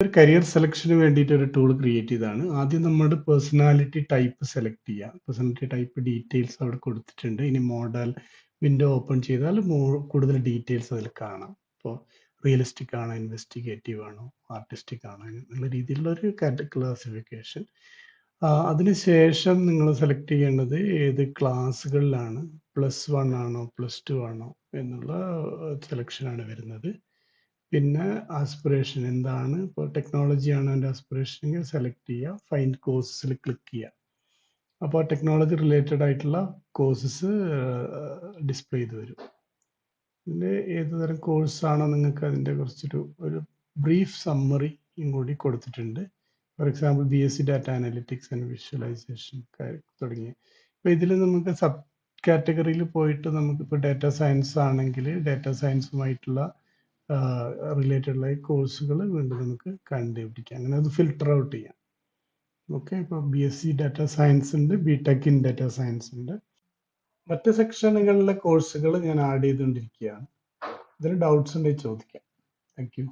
ഒരു കരിയർ സെലക്ഷന് വേണ്ടിയിട്ട് ഒരു ടൂൾ ക്രിയേറ്റ് ചെയ്തതാണ്. ആദ്യം നമ്മുടെ പേഴ്സണാലിറ്റി ടൈപ്പ് സെലക്ട് ചെയ്യുക. പേഴ്സണാലിറ്റി ടൈപ്പ് ഡീറ്റെയിൽസ് അവിടെ കൊടുത്തിട്ടുണ്ട്. ഇനി മോഡൽ വിൻഡോ ഓപ്പൺ ചെയ്താൽ കൂടുതൽ ഡീറ്റെയിൽസ് അതിൽ കാണാം. ഇപ്പോൾ റിയലിസ്റ്റിക് ആണോ, ഇൻവെസ്റ്റിഗേറ്റീവ് ആണോ, ആർട്ടിസ്റ്റിക് ആണോ എന്നുള്ള രീതിയിലുള്ള ഒരു ക്ലാസിഫിക്കേഷൻ. അതിനുശേഷം നിങ്ങൾ സെലക്ട് ചെയ്യേണ്ടത് ഏത് ക്ലാസ്സുകളിലാണ്, +1 ആണോ +2 ആണോ എന്നുള്ള സെലക്ഷനാണ് വരുന്നത്. പിന്നെ ആസ്പിറേഷൻ എന്താണ്, ഇപ്പോൾ ടെക്നോളജി ആണ് എൻ്റെ ആസ്പിറേഷൻ എങ്കിൽ സെലക്ട് ചെയ്യുക, ഫൈൻഡ് കോഴ്സസിൽ ക്ലിക്ക് ചെയ്യുക. അപ്പോൾ ടെക്നോളജി റിലേറ്റഡ് ആയിട്ടുള്ള കോഴ്സസ് ഡിസ്പ്ലേ ചെയ്ത് വരും. ഇതിൻ്റെ ഏത് തരം കോഴ്സാണോ നിങ്ങൾക്ക് അതിൻ്റെ ഒരു ബ്രീഫ് സമ്മറിയും കൂടി കൊടുത്തിട്ടുണ്ട്. For example BSc data analytics and visualisation തുടങ്ങിയ. ഇപ്പോൾ ഇതിൽ നമുക്ക് സബ് കാറ്റഗറിയിൽ പോയിട്ട് നമുക്കിപ്പോൾ ഡാറ്റ സയൻസ് ആണെങ്കിൽ ഡാറ്റ സയൻസുമായിട്ടുള്ള റിലേറ്റഡ് ആയ കോഴ്സുകൾ വീണ്ടും നമുക്ക് കണ്ടുപിടിക്കാം. അങ്ങനെ അത് ഫിൽട്ടർ ഔട്ട് ചെയ്യാം. ഓക്കെ, ഇപ്പോൾ BSc ഡാറ്റ സയൻസ് ഉണ്ട്, BTech ഇൻ ഡാറ്റ സയൻസ് ഉണ്ട്. മറ്റ് സെക്ഷനുകളിലെ കോഴ്സുകൾ ഞാൻ ആഡ് ചെയ്തുകൊണ്ടിരിക്കുകയാണ്. ഇതിന് ഡൗട്ട്സ് ഉണ്ടെങ്കിൽ ചോദിക്കാം. Thank you.